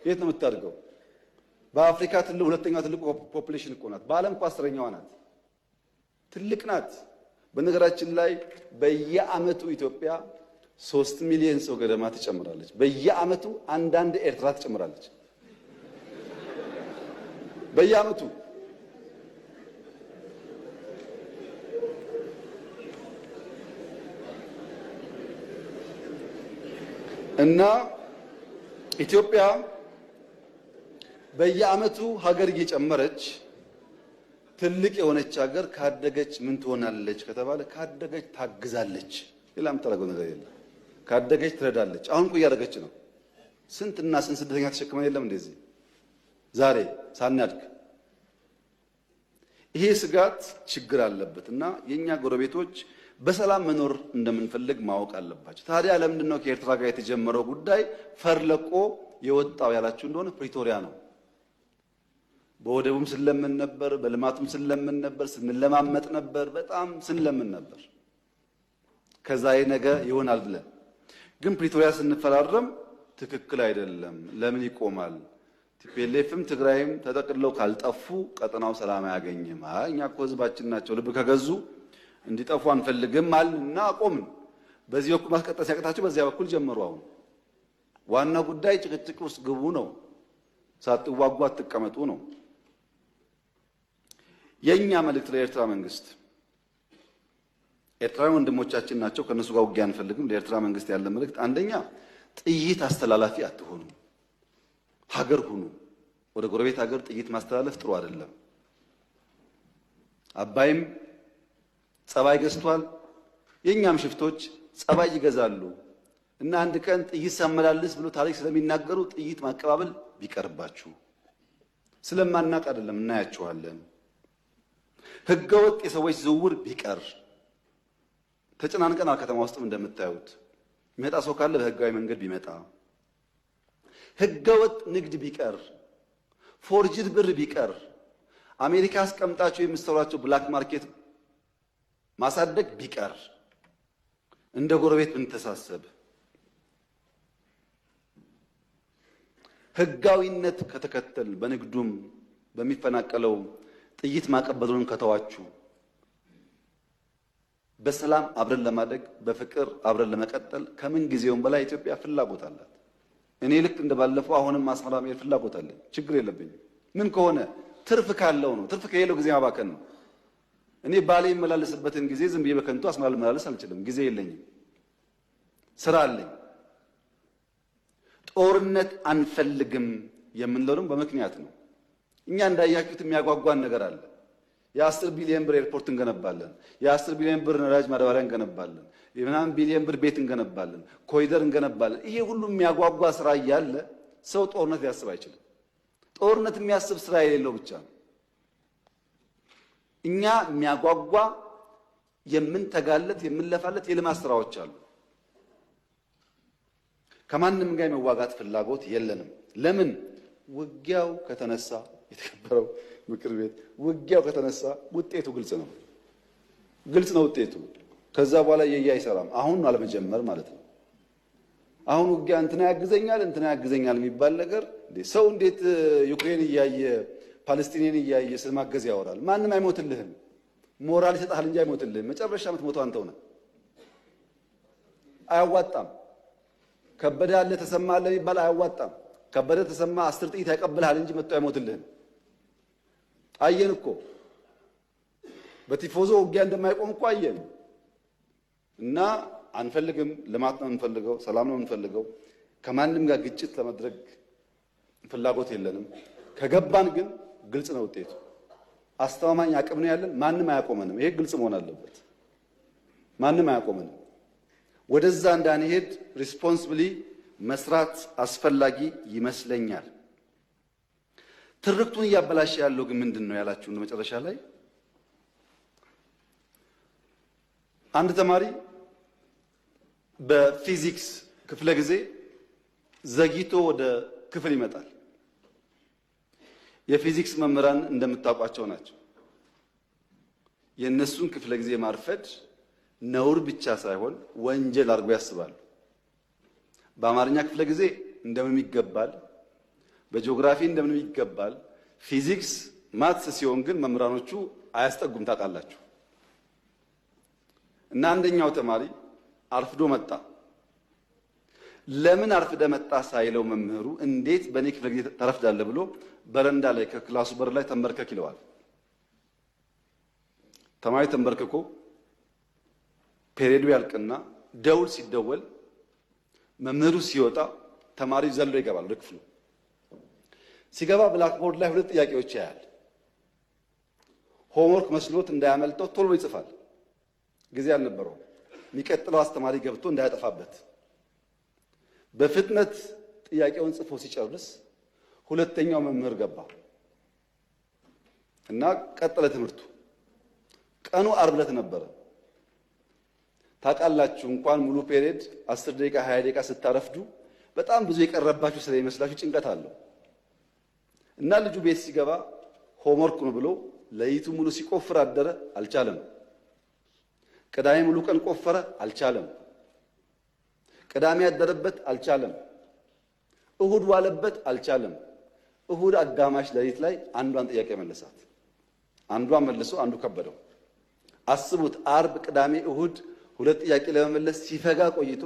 የት ነው የምታድገው? በአፍሪካ ሁለተኛው ትልቁ ፖፑሌሽን እኮ ናት። በዓለም እኮ 10ኛዋ ናት። ትልቅ ናት። በነገራችን ላይ በየአመቱ ኢትዮጵያ 3 ሚሊዮን ሰው ገደማ ትጨምራለች። በየአመቱ አንዳንድ ኤርትራ ትጨምራለች። በየአመቱ እና ኢትዮጵያ በየአመቱ ሀገር እየጨመረች ትልቅ የሆነች ሀገር ካደገች ምን ትሆናለች ከተባለ ካደገች ታግዛለች። ሌላ የምታደርገው ነገር የለም። ካደገች ትረዳለች። አሁን እኮ እያደረገች ነው። ስንትና ስንት ስደተኛ ተሸክመን የለም እንደዚህ ዛሬ ሳናድግ። ይሄ ስጋት ችግር አለበት እና የኛ ጎረቤቶች በሰላም መኖር እንደምንፈልግ ማወቅ አለባቸው። ታዲያ ለምንድን ነው ከኤርትራ ጋር የተጀመረው ጉዳይ ፈርለቆ የወጣው ያላችሁ እንደሆነ ፕሪቶሪያ ነው። በወደቡም ስለምን ነበር፣ በልማቱም ስለምን ነበር፣ ስንለማመጥ ነበር፣ በጣም ስንለምን ነበር። ከዛ ነገ ይሆናል ብለን ግን ፕሪቶሪያ ስንፈራረም ትክክል አይደለም። ለምን ይቆማል? ቲፒኤልኤፍም ትግራይም ተጠቅልለው ካልጠፉ ቀጠናው ሰላም አያገኝም። እኛ እኮ ህዝባችን ናቸው፣ ልብ ከገዙ እንዲጠፉ አንፈልግም አልና አቆምን። በዚህ በኩል ማስቀጠል ሲያቅታቸው በዚያ በኩል ጀመሩ። አሁን ዋናው ጉዳይ ጭቅጭቅ ውስጥ ግቡ ነው፣ ሳትዋጉ አትቀመጡ ነው። የኛ መልእክት ለኤርትራ መንግስት፣ ኤርትራውያን ወንድሞቻችን ናቸው፣ ከነሱ ጋር ውጊያ አንፈልግም። ለኤርትራ መንግስት ያለ መልእክት አንደኛ ጥይት አስተላላፊ አትሆኑ፣ ሀገር ሁኑ። ወደ ጎረቤት ሀገር ጥይት ማስተላለፍ ጥሩ አይደለም። አባይም ጸባይ ገዝቷል፣ የኛም ሽፍቶች ጸባይ ይገዛሉ እና አንድ ቀን ጥይት ሳመላልስ ብሎ ታሪክ ስለሚናገሩ ጥይት ማቀባበል ቢቀርባችሁ። ስለማናቅ አይደለም፣ እናያችኋለን። ህገወጥ የሰዎች ዝውውር ቢቀር፣ ተጨናንቀናል። ከተማ ውስጥም እንደምታዩት የሚመጣ ሰው ካለ በህጋዊ መንገድ ቢመጣ፣ ህገወጥ ንግድ ቢቀር፣ ፎርጅድ ብር ቢቀር፣ አሜሪካ አስቀምጣቸው የምትሰሯቸው ብላክ ማርኬት ማሳደግ ቢቀር፣ እንደ ጎረቤት ብንተሳሰብ፣ ህጋዊነት ከተከተል በንግዱም በሚፈናቀለው ጥይት ማቀበሉን ከተዋችሁ በሰላም አብረን ለማደግ በፍቅር አብረን ለመቀጠል ከምን ጊዜውም በላይ ኢትዮጵያ ፍላጎት አላት። እኔ ልክ እንደባለፈው አሁንም አስመራ መሄድ ፍላጎት አለኝ። ችግር የለብኝም። ምን ከሆነ ትርፍ ካለው ነው። ትርፍ ከሌለው ጊዜ ማባከን ነው። እኔ ባሌ የመላለስበትን ጊዜ ዝም ብዬ በከንቱ አስመራ ልመላለስ አልችልም። ጊዜ የለኝም። ስራ አለኝ። ጦርነት አንፈልግም የምንለው ደግሞ በምክንያት ነው። እኛ እንዳያችሁት የሚያጓጓን ነገር አለ። የ10 ቢሊዮን ብር ኤርፖርት እንገነባለን። የ10 ቢሊዮን ብር ነዳጅ ማዳበሪያ እንገነባለን። የ9 ቢሊዮን ብር ቤት እንገነባለን። ኮሪደር እንገነባለን። ይሄ ሁሉ የሚያጓጓ ስራ እያለ ሰው ጦርነት ሊያስብ አይችልም። ጦርነት የሚያስብ ስራ የሌለው ብቻ ነው። እኛ የሚያጓጓ የምንተጋለት የምንለፋለት የልማት ስራዎች አሉ። ከማንም ጋር የመዋጋት ፍላጎት የለንም። ለምን? ውጊያው ከተነሳ የተከበረው ምክር ቤት ውጊያው ከተነሳ ውጤቱ ግልጽ ነው። ግልጽ ነው ውጤቱ። ከዛ በኋላ የያ አይሰራም። አሁን አለመጀመር ማለት ነው። አሁን ውጊያ እንትና ያግዘኛል እንትና ያግዘኛል የሚባል ነገር ሰው እንዴት ዩክሬን እያየ ፓለስቲኔን እያየ ስለማገዝ ያወራል? ማንም አይሞትልህም። ሞራል ይሰጣል እንጂ አይሞትልህም። መጨረሻ የምትሞተው አንተው ነህ። አያዋጣም። ከበደ አለ ተሰማ አለ የሚባል አያዋጣም። ከበደ ተሰማ 10 ጥይት ያቀብልሃል እንጂ መጥቶ አይሞትልህም። አየን እኮ በቲፎዞ ውጊያ እንደማይቆም እኮ አየን። እና አንፈልግም። ልማት ነው የምንፈልገው፣ ሰላም ነው የምንፈልገው። ከማንም ጋር ግጭት ለማድረግ ፍላጎት የለንም። ከገባን ግን ግልጽ ነው ውጤቱ። አስተማማኝ አቅም ነው ያለን። ማንም አያቆመንም። ይሄ ግልጽ መሆን አለበት። ማንም አያቆመንም። ወደዛ እንዳንሄድ ሪስፖንሲብሊ መስራት አስፈላጊ ይመስለኛል። ትርክቱን እያበላሸ ያለው ግን ምንድን ነው ያላችሁ መጨረሻ ላይ አንድ ተማሪ በፊዚክስ ክፍለ ጊዜ ዘግይቶ ወደ ክፍል ይመጣል። የፊዚክስ መምህራን እንደምታውቋቸው ናቸው። የእነሱን ክፍለ ጊዜ ማርፈድ ነውር ብቻ ሳይሆን ወንጀል አድርጎ ያስባሉ። በአማርኛ ክፍለ ጊዜ እንደምንም ይገባል፣ በጂኦግራፊ እንደምንም ይገባል። ፊዚክስ ማትስ ሲሆን ግን መምህራኖቹ አያስጠጉም። ታውቃላችሁ። እና አንደኛው ተማሪ አርፍዶ መጣ። ለምን አርፍደ መጣ ሳይለው መምህሩ እንዴት በእኔ ክፍለ ጊዜ ተረፍዳለህ ብሎ በረንዳ ላይ ከክላሱ በር ላይ ተንበርከክ ይለዋል። ተማሪ ተንበርክኮ ፔሬዱ ያልቅና ደውል ሲደወል መምህሩ ሲወጣ ተማሪ ዘሎ ይገባል ወደ ክፍሉ። ሲገባ ብላክቦርድ ላይ 2 ጥያቄዎች ያያል። ሆምወርክ መስሎት እንዳያመልጠው ቶሎ ይጽፋል። ጊዜ አልነበረውም። የሚቀጥለው አስተማሪ ገብቶ እንዳያጠፋበት በፍጥነት ጥያቄውን ጽፎ ሲጨርስ ሁለተኛው መምህር ገባ እና ቀጠለ ትምህርቱ። ቀኑ ዓርብ ዕለት ነበረ። ታውቃላችሁ እንኳን ሙሉ ፔሪየድ 10 ደቂቃ 20 ደቂቃ ስታረፍዱ በጣም ብዙ የቀረባችሁ ስለሚመስላችሁ ጭንቀት አለው። እና ልጁ ቤት ሲገባ ሆምወርክ ነው ብሎ ለይቱ ሙሉ ሲቆፍር አደረ። አልቻለም። ቅዳሜ ሙሉ ቀን ቆፈረ። አልቻለም። ቅዳሜ ያደረበት አልቻለም። እሁድ ዋለበት አልቻለም። እሁድ አጋማሽ ለሊት ላይ አንዷን ጥያቄ መለሳት። አንዷን መልሶ አንዱ ከበደው። አስቡት፣ ዓርብ፣ ቅዳሜ፣ እሁድ 2 ጥያቄ ለመመለስ ሲፈጋ ቆይቶ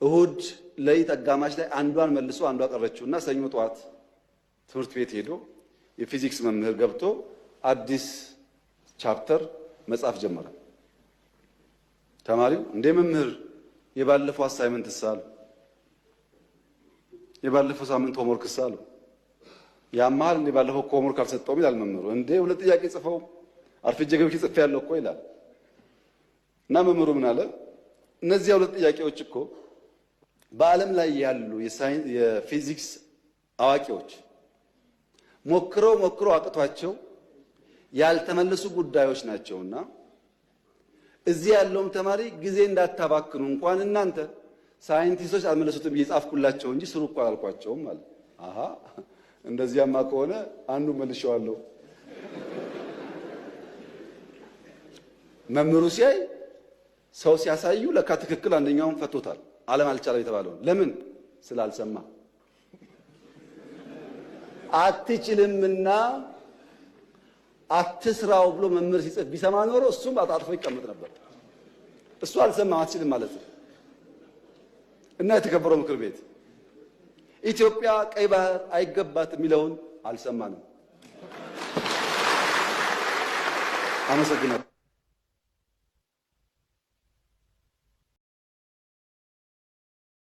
እሁድ ለሊት አጋማሽ ላይ አንዷን መልሶ አንዷ ቀረችውና ሰኞ ጠዋት ትምህርት ቤት ሄዶ የፊዚክስ መምህር ገብቶ አዲስ ቻፕተር መጻፍ ጀመረ። ተማሪው እንደ መምህር የባለፈው አሳይመንት ሳሉ የባለፈው ሳምንት ሆምወርክ ሳሉ ያማል እንደ ባለፈው ሆምወርክ አልሰጠውም ይላል መምህሩ። እንደ 2 ጥያቄ ጽፈው አርፍጄ ገብቼ ጽፌያለሁ እኮ ይላል። እና መምህሩ ምን አለ? እነዚህ 2 ጥያቄዎች እኮ በዓለም ላይ ያሉ የፊዚክስ አዋቂዎች ሞክረው አቅቷቸው ያልተመለሱ ጉዳዮች ናቸውና እዚህ ያለውም ተማሪ ጊዜ እንዳታባክኑ እንኳን እናንተ ሳይንቲስቶች አልመለሱትም እየጻፍኩላቸው እንጂ ስሩ እኮ አላልኳቸውም ማለት አሃ እንደዚያማ ከሆነ አንዱ መልሼዋለሁ። መምህሩ ሲያይ ሰው ሲያሳዩ ለካ ትክክል አንደኛውን ፈቶታል። ዓለም አልቻለም የተባለው ለምን ስላልሰማ አትችልምና አትስራው ብሎ መምህር ሲጽፍ ቢሰማ ኖሮ እሱም አጣጥፎ ይቀመጥ ነበር። እሱ አልሰማም አትችልም ማለት ነው። እና የተከበረው ምክር ቤት ኢትዮጵያ ቀይ ባህር አይገባትም የሚለውን አልሰማንም። አመሰግናለሁ።